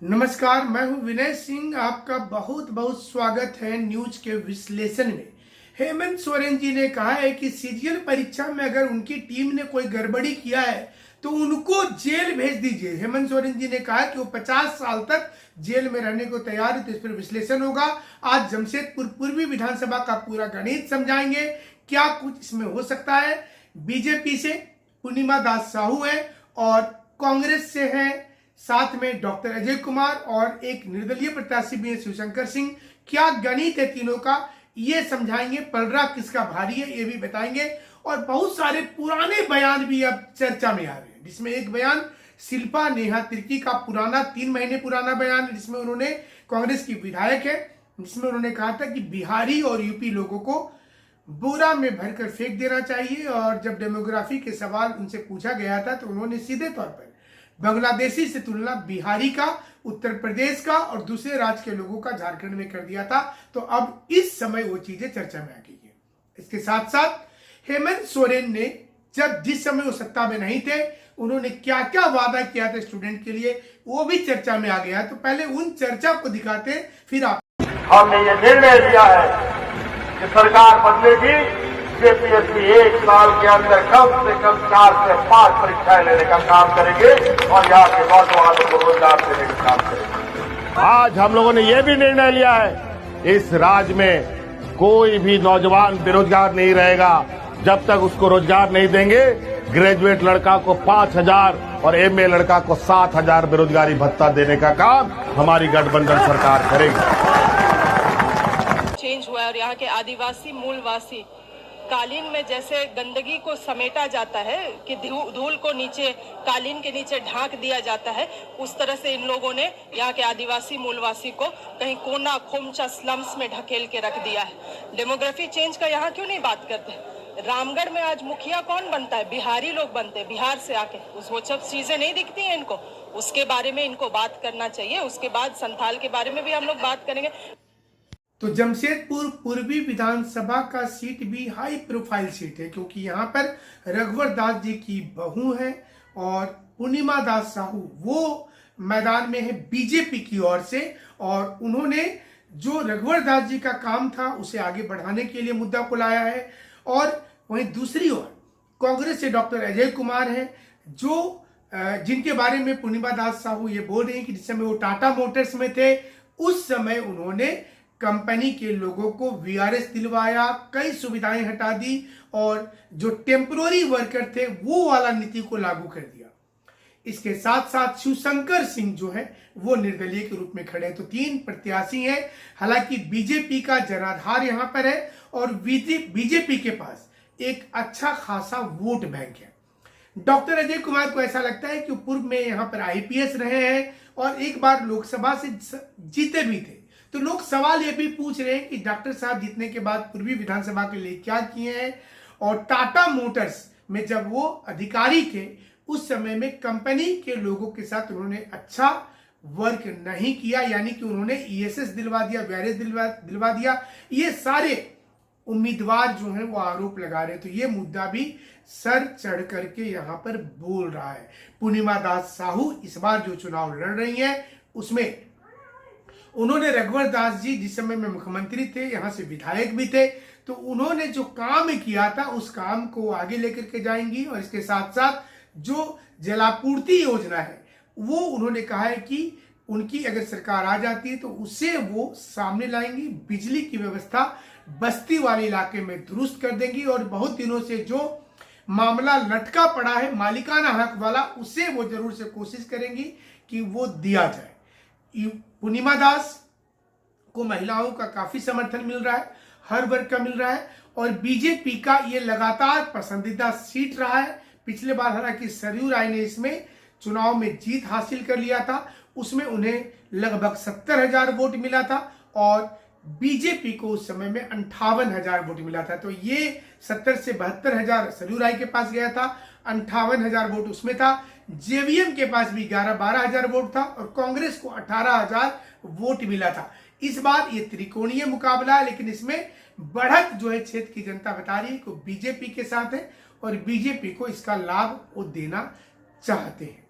नमस्कार, मैं हूं विनय सिंह। आपका बहुत बहुत स्वागत है न्यूज के विश्लेषण में। हेमंत सोरेन जी ने कहा है कि सीजीएल परीक्षा में अगर उनकी टीम ने कोई गड़बड़ी किया है तो उनको जेल भेज दीजिए। हेमंत सोरेन जी ने कहा कि वो 50 साल तक जेल में रहने को तैयार है। तो इस पर विश्लेषण होगा। आज जमशेदपुर पूर्वी विधानसभा का पूरा गणित समझाएंगे, क्या कुछ इसमें हो सकता है। बीजेपी से पूर्णिमा दास साहू है और कांग्रेस से है, साथ में डॉक्टर अजय कुमार और एक निर्दलीय प्रत्याशी भी है शिवशंकर सिंह। क्या गणित है तीनों का, ये समझाएंगे। पलड़ा किसका भारी है ये भी बताएंगे। और बहुत सारे पुराने बयान भी अब चर्चा में आ रहे हैं, जिसमें एक बयान शिल्पा नेहा तिर्की का पुराना 3 महीने पुराना बयान है, जिसमें उन्होंने, कांग्रेस की विधायक है, जिसमें उन्होंने कहा था कि बिहारी और यूपी लोगों को बोरा में भरकर फेंक देना चाहिए। और जब डेमोग्राफी के सवाल उनसे पूछा गया था तो उन्होंने सीधे तौर पर बांग्लादेशी से तुलना बिहारी का, उत्तर प्रदेश का और दूसरे राज्य के लोगों का झारखंड में कर दिया था। तो अब इस समय वो चीजें चर्चा में आ गई है। इसके साथ साथ हेमंत सोरेन ने जिस समय वो सत्ता में नहीं थे, उन्होंने क्या क्या वादा किया था स्टूडेंट के लिए, वो भी चर्चा में आ गया। तो पहले उन चर्चा को दिखाते, फिर आप। हमने ये निर्णय लिया है कि सरकार बदलेगी, जेपीएससी 1 साल के अंदर कम से कम 4 से 5 परीक्षाएं लेने का काम करेंगे और यहाँ के नौजवानों को रोजगार देने का काम करेंगे। आज हम लोगों ने ये भी निर्णय लिया है, इस राज्य में कोई भी नौजवान बेरोजगार नहीं रहेगा जब तक उसको रोजगार नहीं देंगे। ग्रेजुएट लड़का को 5,000 और एमए लड़का को 7,000 बेरोजगारी भत्ता देने का काम हमारी गठबंधन सरकार करेगी। चेंज हुआ है और यहाँ के आदिवासी मूलवासी कालीन में जैसे गंदगी को समेटा जाता है कि धूल को नीचे कालीन के नीचे ढांक दिया जाता है, उस तरह से इन लोगों ने यहाँ के आदिवासी मूलवासी को कहीं कोना खोमचा स्लम्स में ढकेल के रख दिया है। डेमोग्राफी चेंज का यहाँ क्यों नहीं बात करते? रामगढ़ में आज मुखिया कौन बनता है? बिहारी लोग बनते हैं, बिहार से आके। वो सब चीजें नहीं दिखती हैं इनको, उसके बारे में इनको बात करना चाहिए। उसके बाद संथाल के बारे में भी हम लोग बात करेंगे। तो जमशेदपुर पूर्वी विधानसभा का सीट भी हाई प्रोफाइल सीट है, क्योंकि यहाँ पर रघुवर दास जी की बहू है और पूर्णिमा दास साहू वो मैदान में है बीजेपी की ओर से। और उन्होंने जो रघुवर दास जी का काम था उसे आगे बढ़ाने के लिए मुद्दा को लाया है। और वहीं दूसरी ओर कांग्रेस से डॉक्टर अजय कुमार है, जो जिनके बारे में पूर्णिमा दास साहू ये बोल रहे हैं कि जिस समय वो टाटा मोटर्स में थे उस समय उन्होंने कंपनी के लोगों को वीआरएस दिलवाया, कई सुविधाएं हटा दी और जो टेम्पररी वर्कर थे वो वाला नीति को लागू कर दिया। इसके साथ साथ शिवशंकर सिंह जो है वो निर्दलीय के रूप में खड़े हैं। तो 3 प्रत्याशी हैं। हालांकि बीजेपी का जनाधार यहां पर है और बीजेपी के पास एक अच्छा खासा वोट बैंक है। डॉक्टर अजय कुमार को ऐसा लगता है कि पूर्व में यहाँ पर आईपीएस रहे हैं और एक बार लोकसभा से जीते भी थे। तो लोग सवाल ये भी पूछ रहे हैं कि डॉक्टर साहब जीतने के बाद पूर्वी विधानसभा के लिए क्या किए हैं। और टाटा मोटर्स में जब वो अधिकारी थे उस समय में कंपनी के लोगों के साथ उन्होंने अच्छा वर्क नहीं किया, यानी कि उन्होंने ईएसएस दिलवा दिया, वीआरएस दिलवा दिया। ये सारे उम्मीदवार जो हैं वो आरोप लगा रहे हैं। तो ये मुद्दा भी सर चढ़ करके यहाँ पर बोल रहा है। पूर्णिमा दास साहू इस बार जो चुनाव लड़ रही है उसमें उन्होंने रघुवर दास जी जिस समय में मुख्यमंत्री थे, यहाँ से विधायक भी थे, तो उन्होंने जो काम किया था उस काम को आगे लेकर के जाएंगी। और इसके साथ साथ जो जलापूर्ति योजना है वो उन्होंने कहा है कि उनकी अगर सरकार आ जाती है तो उसे वो सामने लाएंगी। बिजली की व्यवस्था बस्ती वाले इलाके में दुरुस्त कर देंगी और बहुत दिनों से जो मामला लटका पड़ा है मालिकाना हक वाला, उसे वो जरूर से कोशिश करेंगी कि वो दिया जाए। पूर्णिमा दास को महिलाओं का काफी समर्थन मिल रहा है, हर वर्ग का मिल रहा है और बीजेपी का ये लगातार पसंदीदा सीट रहा है। पिछले बार हालांकि सरयू राय ने इसमें चुनाव में जीत हासिल कर लिया था, उसमें उन्हें लगभग 70,000 वोट मिला था और बीजेपी को उस समय में 58,000 वोट मिला था। तो ये 70 से 72,000 सरयू राय के पास गया था, 58,000 वोट उसमें था। जेवीएम के पास भी 11-12,000 वोट था और कांग्रेस को 18,000 वोट मिला था। इस बार ये त्रिकोणीय मुकाबला है, लेकिन इसमें बढ़त जो है क्षेत्र की जनता बता रही है कि बीजेपी के साथ है और बीजेपी को इसका लाभ वो देना चाहते हैं।